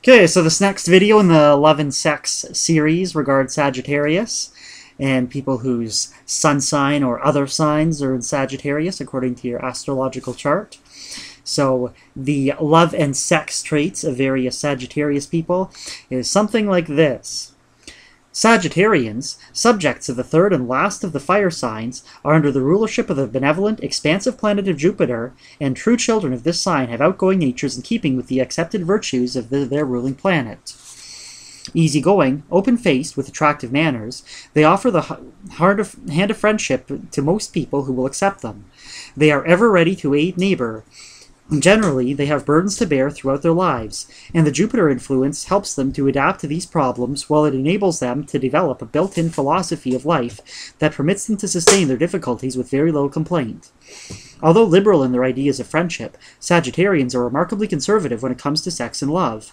Okay, so this next video in the Love and Sex series regards Sagittarius and people whose sun sign or other signs are in Sagittarius according to your astrological chart. So the love and sex traits of various Sagittarius people is something like this. Sagittarians, subjects of the third and last of the fire signs, are under the rulership of the benevolent, expansive planet of Jupiter, and true children of this sign have outgoing natures in keeping with the accepted virtues of their ruling planet. Easygoing, open-faced, with attractive manners, they offer the hand of friendship to most people who will accept them. They are ever ready to aid neighbor. Generally, they have burdens to bear throughout their lives, and the Jupiter influence helps them to adapt to these problems while it enables them to develop a built-in philosophy of life that permits them to sustain their difficulties with very little complaint. Although liberal in their ideas of friendship, Sagittarians are remarkably conservative when it comes to sex and love.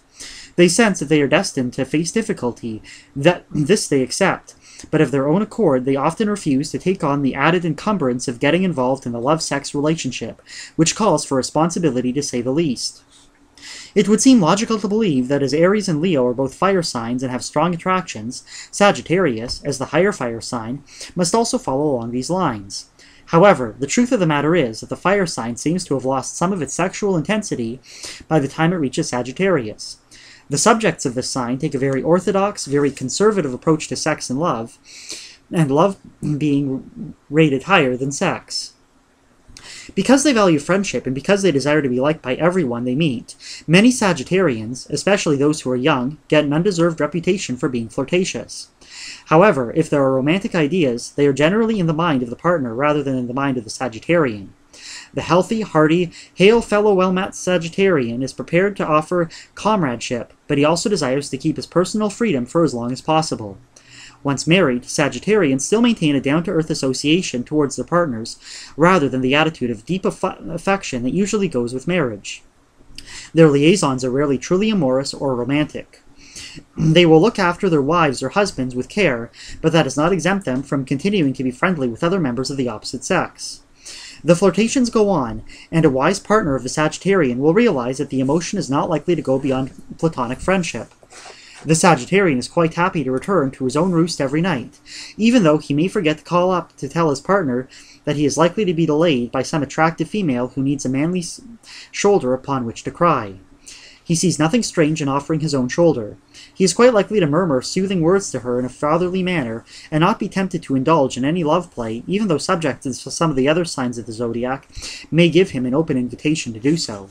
They sense that they are destined to face difficulty, this they accept, but of their own accord they often refuse to take on the added encumbrance of getting involved in the love-sex relationship, which calls for responsibility to say the least. It would seem logical to believe that as Aries and Leo are both fire signs and have strong attractions, Sagittarius, as the higher fire sign, must also follow along these lines. However, the truth of the matter is that the fire sign seems to have lost some of its sexual intensity by the time it reaches Sagittarius. The subjects of this sign take a very orthodox, very conservative approach to sex and love being rated higher than sex. Because they value friendship and because they desire to be liked by everyone they meet, many Sagittarians, especially those who are young, get an undeserved reputation for being flirtatious. However, if there are romantic ideas, they are generally in the mind of the partner rather than in the mind of the Sagittarian. The healthy, hearty, hail fellow well-met Sagittarian is prepared to offer comradeship, but he also desires to keep his personal freedom for as long as possible. Once married, Sagittarians still maintain a down-to-earth association towards their partners, rather than the attitude of deep affection that usually goes with marriage. Their liaisons are rarely truly amorous or romantic. They will look after their wives or husbands with care, but that does not exempt them from continuing to be friendly with other members of the opposite sex. The flirtations go on, and a wise partner of the Sagittarian will realize that the emotion is not likely to go beyond platonic friendship. The Sagittarian is quite happy to return to his own roost every night, even though he may forget to call up to tell his partner that he is likely to be delayed by some attractive female who needs a manly shoulder upon which to cry. He sees nothing strange in offering his own shoulder. He is quite likely to murmur soothing words to her in a fatherly manner, and not be tempted to indulge in any love play, even though subjects to some of the other signs of the zodiac may give him an open invitation to do so.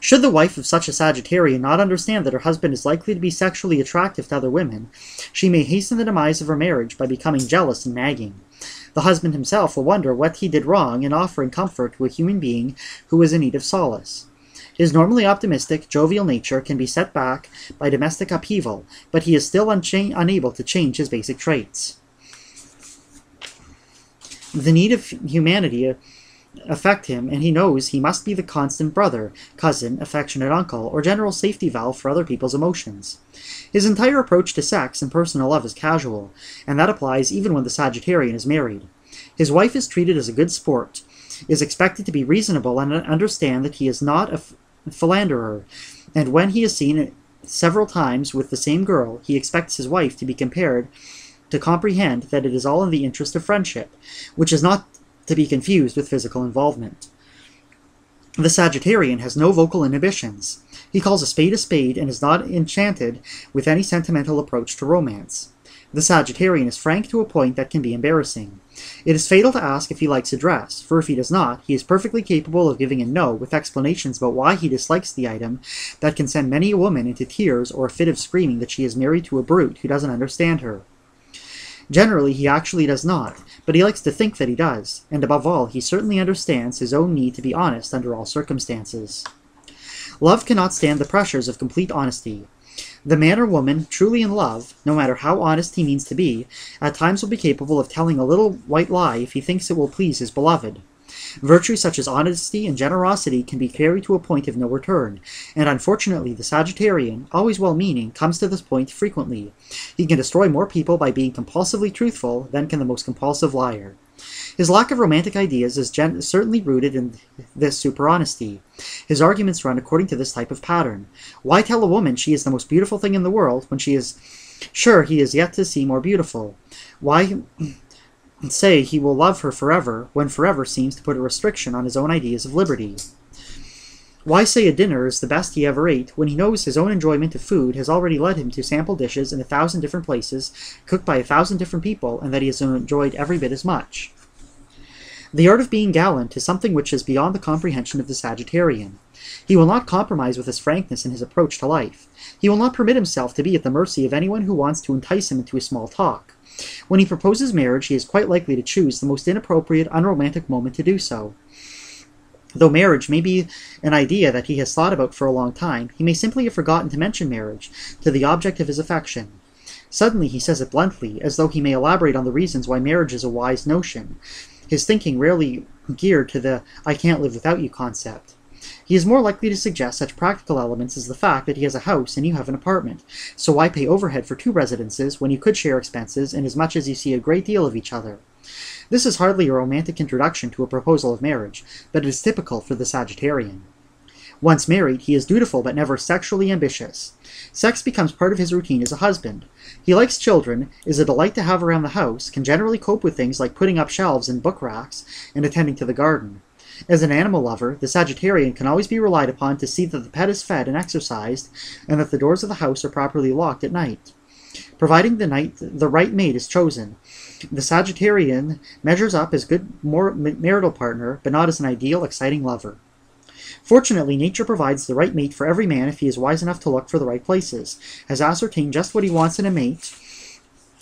Should the wife of such a Sagittarian not understand that her husband is likely to be sexually attractive to other women, she may hasten the demise of her marriage by becoming jealous and nagging. The husband himself will wonder what he did wrong in offering comfort to a human being who is in need of solace. His normally optimistic, jovial nature can be set back by domestic upheaval, but he is still unable to change his basic traits. The need of humanity affect him, and he knows he must be the constant brother, cousin, affectionate uncle, or general safety valve for other people's emotions. His entire approach to sex and personal love is casual, and that applies even when the Sagittarian is married. His wife is treated as a good sport, is expected to be reasonable and understand that he is not a philanderer, and when he is seen several times with the same girl, he expects his wife to be compared to comprehend that it is all in the interest of friendship, which is not to be confused with physical involvement. The Sagittarian has no vocal inhibitions. He calls a spade and is not enchanted with any sentimental approach to romance. The Sagittarian is frank to a point that can be embarrassing. It is fatal to ask if he likes a dress, for if he does not, he is perfectly capable of giving a no with explanations about why he dislikes the item that can send many a woman into tears or a fit of screaming that she is married to a brute who doesn't understand her. Generally, he actually does not, but he likes to think that he does, and above all, he certainly understands his own need to be honest under all circumstances. Love cannot stand the pressures of complete honesty. The man or woman truly in love, no matter how honest he means to be, at times will be capable of telling a little white lie if he thinks it will please his beloved. Virtues such as honesty and generosity can be carried to a point of no return, and unfortunately the Sagittarian, always well-meaning, comes to this point frequently. He can destroy more people by being compulsively truthful than can the most compulsive liar. His lack of romantic ideas is certainly rooted in this super-honesty. His arguments run according to this type of pattern. Why tell a woman she is the most beautiful thing in the world when she is sure he is yet to see more beautiful? Why say he will love her forever when forever seems to put a restriction on his own ideas of liberty? Why say a dinner is the best he ever ate when he knows his own enjoyment of food has already led him to sample dishes in 1,000 different places, cooked by 1,000 different people, and that he has enjoyed every bit as much? The art of being gallant is something which is beyond the comprehension of the Sagittarian. He will not compromise with his frankness in his approach to life. He will not permit himself to be at the mercy of anyone who wants to entice him into a small talk. When he proposes marriage, he is quite likely to choose the most inappropriate, unromantic moment to do so. Though marriage may be an idea that he has thought about for a long time, he may simply have forgotten to mention marriage to the object of his affection. Suddenly he says it bluntly, as though he may elaborate on the reasons why marriage is a wise notion, his thinking rarely geared to the "I can't live without you" concept. He is more likely to suggest such practical elements as the fact that he has a house and you have an apartment, so why pay overhead for 2 residences when you could share expenses inasmuch as you see a great deal of each other? This is hardly a romantic introduction to a proposal of marriage, but it is typical for the Sagittarian. Once married, he is dutiful but never sexually ambitious. Sex becomes part of his routine as a husband. He likes children, is a delight to have around the house, can generally cope with things like putting up shelves and book racks, and attending to the garden. As an animal lover, the Sagittarian can always be relied upon to see that the pet is fed and exercised, and that the doors of the house are properly locked at night. Providing the right mate is chosen, the Sagittarian measures up as good marital partner, but not as an ideal, exciting lover. Fortunately, nature provides the right mate for every man if he is wise enough to look for the right places, has ascertained just what he wants in a mate,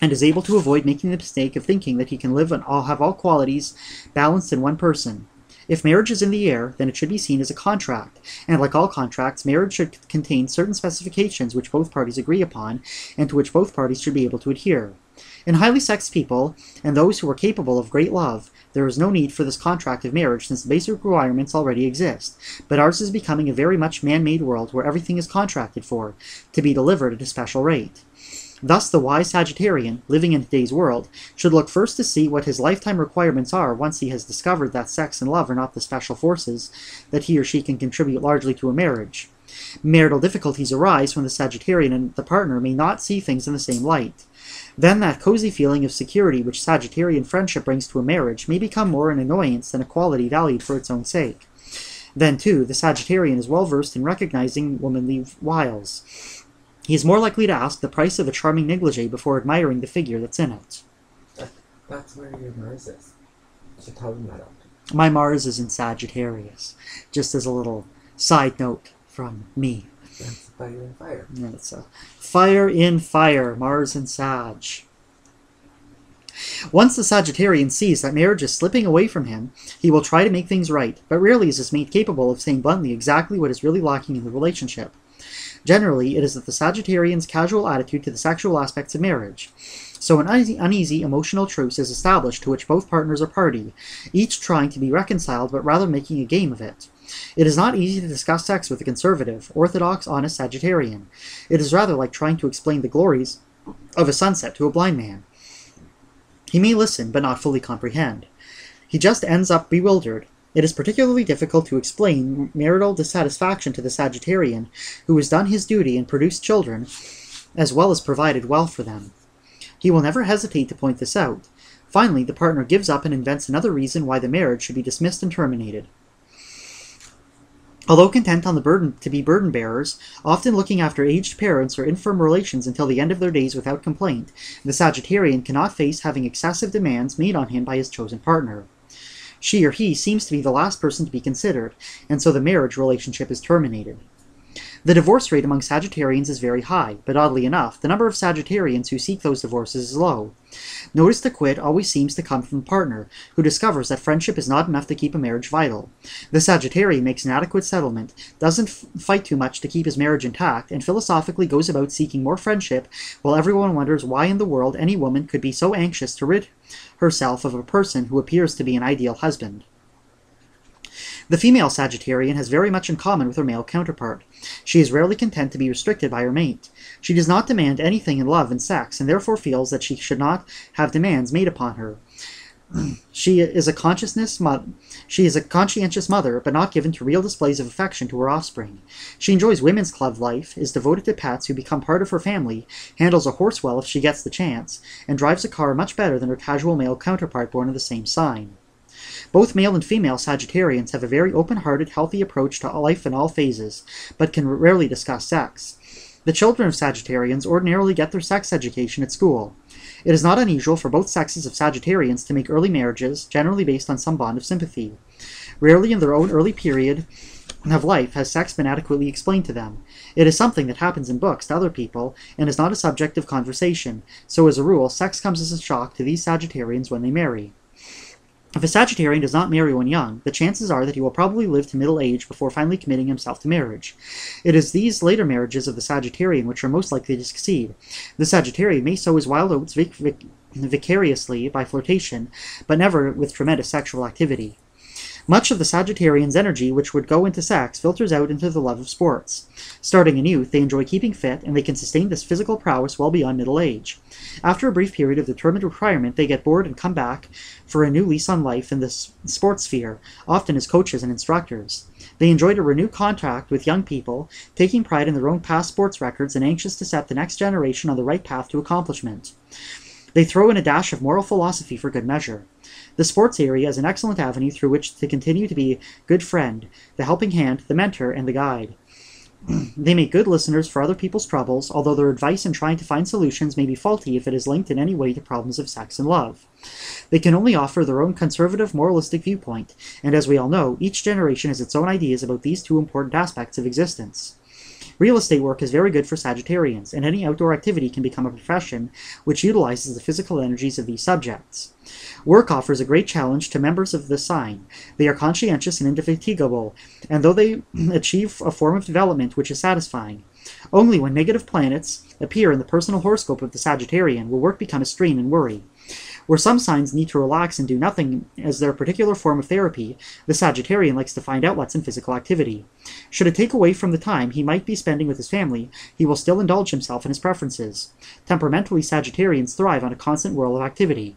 and is able to avoid making the mistake of thinking that he can live and have all qualities balanced in one person. If marriage is in the air, then it should be seen as a contract, and like all contracts, marriage should contain certain specifications which both parties agree upon, and to which both parties should be able to adhere. In highly sexed people, and those who are capable of great love, there is no need for this contract of marriage since the basic requirements already exist, but ours is becoming a very much man-made world where everything is contracted for, to be delivered at a special rate. Thus, the wise Sagittarian, living in today's world, should look first to see what his lifetime requirements are once he has discovered that sex and love are not the special forces that he or she can contribute largely to a marriage. Marital difficulties arise when the Sagittarian and the partner may not see things in the same light. Then that cozy feeling of security which Sagittarian friendship brings to a marriage may become more an annoyance than a quality valued for its own sake. Then, too, the Sagittarian is well versed in recognizing womanly wiles. He is more likely to ask the price of a charming negligee before admiring the figure that's in it. That's where your Mars is. You should tell them that out. My Mars is in Sagittarius, just as a little side note from me. That's fire in fire. Yeah, it's a fire in fire, Mars and Sag. Once the Sagittarian sees that marriage is slipping away from him, he will try to make things right, but rarely is his mate capable of saying bluntly exactly what is really lacking in the relationship. Generally, it is that the Sagittarian's casual attitude to the sexual aspects of marriage. So an uneasy emotional truce is established to which both partners are party, each trying to be reconciled but rather making a game of it. It is not easy to discuss sex with a conservative, orthodox, honest Sagittarian. It is rather like trying to explain the glories of a sunset to a blind man. He may listen, but not fully comprehend. He just ends up bewildered. It is particularly difficult to explain marital dissatisfaction to the Sagittarian, who has done his duty and produced children, as well as provided well for them. He will never hesitate to point this out. Finally, the partner gives up and invents another reason why the marriage should be dismissed and terminated. Although content on to be burden bearers, often looking after aged parents or infirm relations until the end of their days without complaint, the Sagittarian cannot face having excessive demands made on him by his chosen partner. She or he seems to be the last person to be considered, and so the marriage relationship is terminated. The divorce rate among Sagittarians is very high, but oddly enough, the number of Sagittarians who seek those divorces is low. Notice the quit always seems to come from the partner, who discovers that friendship is not enough to keep a marriage vital. The Sagittarian makes an adequate settlement, doesn't fight too much to keep his marriage intact, and philosophically goes about seeking more friendship, while everyone wonders why in the world any woman could be so anxious to rid herself of a person who appears to be an ideal husband. The female Sagittarian has very much in common with her male counterpart. She is rarely content to be restricted by her mate. She does not demand anything in love and sex, and therefore feels that she should not have demands made upon her. She is a conscientious mother, but not given to real displays of affection to her offspring. She enjoys women's club life, is devoted to pets who become part of her family, handles a horse well if she gets the chance, and drives a car much better than her casual male counterpart born of the same sign. Both male and female Sagittarians have a very open-hearted, healthy approach to life in all phases, but can rarely discuss sex. The children of Sagittarians ordinarily get their sex education at school. It is not unusual for both sexes of Sagittarians to make early marriages, generally based on some bond of sympathy. Rarely in their own early period of life has sex been adequately explained to them. It is something that happens in books to other people, and is not a subject of conversation, so as a rule, sex comes as a shock to these Sagittarians when they marry. If a Sagittarian does not marry when young, the chances are that he will probably live to middle age before finally committing himself to marriage. It is these later marriages of the Sagittarian which are most likely to succeed. The Sagittarian may sow his wild oats vicariously by flirtation, but never with tremendous sexual activity. Much of the Sagittarian's energy which would go into sex filters out into the love of sports. Starting in youth, they enjoy keeping fit, and they can sustain this physical prowess well beyond middle age. After a brief period of determined retirement, they get bored and come back for a new lease on life in the sports sphere, often as coaches and instructors. They enjoy to renew contact with young people, taking pride in their own past sports records and anxious to set the next generation on the right path to accomplishment. They throw in a dash of moral philosophy for good measure. The sports area is an excellent avenue through which to continue to be a good friend, the helping hand, the mentor, and the guide. They make good listeners for other people's troubles, although their advice in trying to find solutions may be faulty if it is linked in any way to problems of sex and love. They can only offer their own conservative, moralistic viewpoint, and as we all know, each generation has its own ideas about these two important aspects of existence. Real estate work is very good for Sagittarians, and any outdoor activity can become a profession which utilizes the physical energies of these subjects. Work offers a great challenge to members of this sign. They are conscientious and indefatigable, and though they achieve a form of development which is satisfying. Only when negative planets appear in the personal horoscope of the Sagittarian will work become a strain and worry. Where some signs need to relax and do nothing as their particular form of therapy, the Sagittarian likes to find outlets in physical activity. Should it take away from the time he might be spending with his family, he will still indulge himself in his preferences. Temperamentally, Sagittarians thrive on a constant whirl of activity.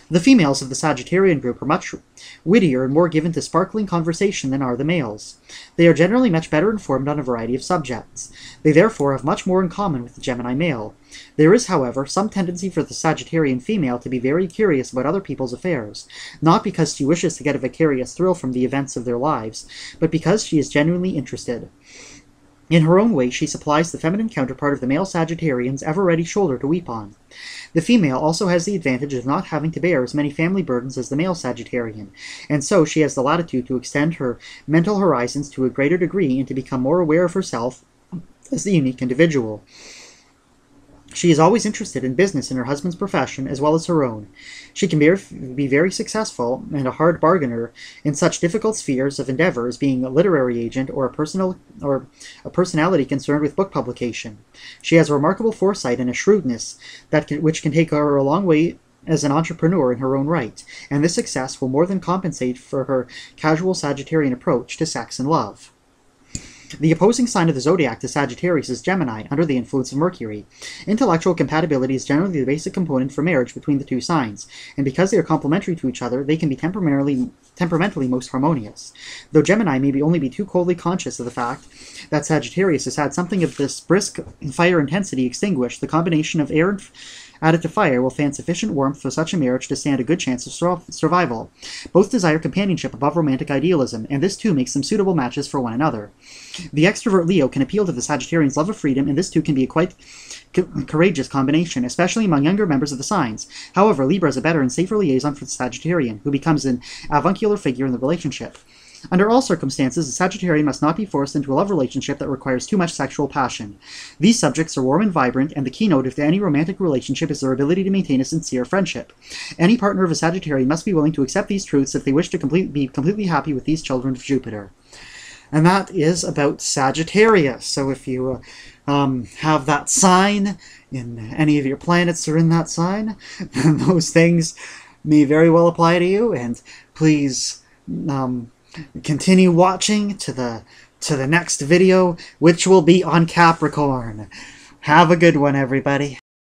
The females of the Sagittarian group are much wittier and more given to sparkling conversation than are the males. They are generally much better informed on a variety of subjects. They therefore have much more in common with the Gemini male. There is, however, some tendency for the Sagittarian female to be very curious about other people's affairs, not because she wishes to get a vicarious thrill from the events of their lives, but because she is genuinely interested. In her own way, she supplies the feminine counterpart of the male Sagittarian's ever-ready shoulder to weep on. The female also has the advantage of not having to bear as many family burdens as the male Sagittarian, and so she has the latitude to extend her mental horizons to a greater degree and to become more aware of herself as the unique individual. She is always interested in business in her husband's profession as well as her own. She can be very successful and a hard bargainer in such difficult spheres of endeavor as being a literary agent or a personality concerned with book publication. She has a remarkable foresight and a shrewdness which can take her a long way as an entrepreneur in her own right, and this success will more than compensate for her casual Sagittarian approach to sex and love. The opposing sign of the zodiac to Sagittarius is Gemini, under the influence of Mercury. Intellectual compatibility is generally the basic component for marriage between the two signs, and because they are complementary to each other, they can be temperamentally most harmonious. Though Gemini may only be too coldly conscious of the fact that Sagittarius has had something of this brisk fire intensity extinguished, the combination of air added to fire will fan sufficient warmth for such a marriage to stand a good chance of survival. Both desire companionship above romantic idealism, and this too makes them suitable matches for one another. The extrovert Leo can appeal to the Sagittarian's love of freedom, and this too can be a quite courageous combination, especially among younger members of the signs. However, Libra is a better and safer liaison for the Sagittarian, who becomes an avuncular figure in the relationship. Under all circumstances, the Sagittarian must not be forced into a love relationship that requires too much sexual passion. These subjects are warm and vibrant, and the keynote of any romantic relationship is their ability to maintain a sincere friendship. Any partner of a Sagittarian must be willing to accept these truths if they wish to be completely happy with these children of Jupiter. And that is about Sagittarius. So if you have that sign, in any of your planets are in that sign, then those things may very well apply to you, and please continue watching to the next video, which will be on Capricorn. Have a good one, everybody.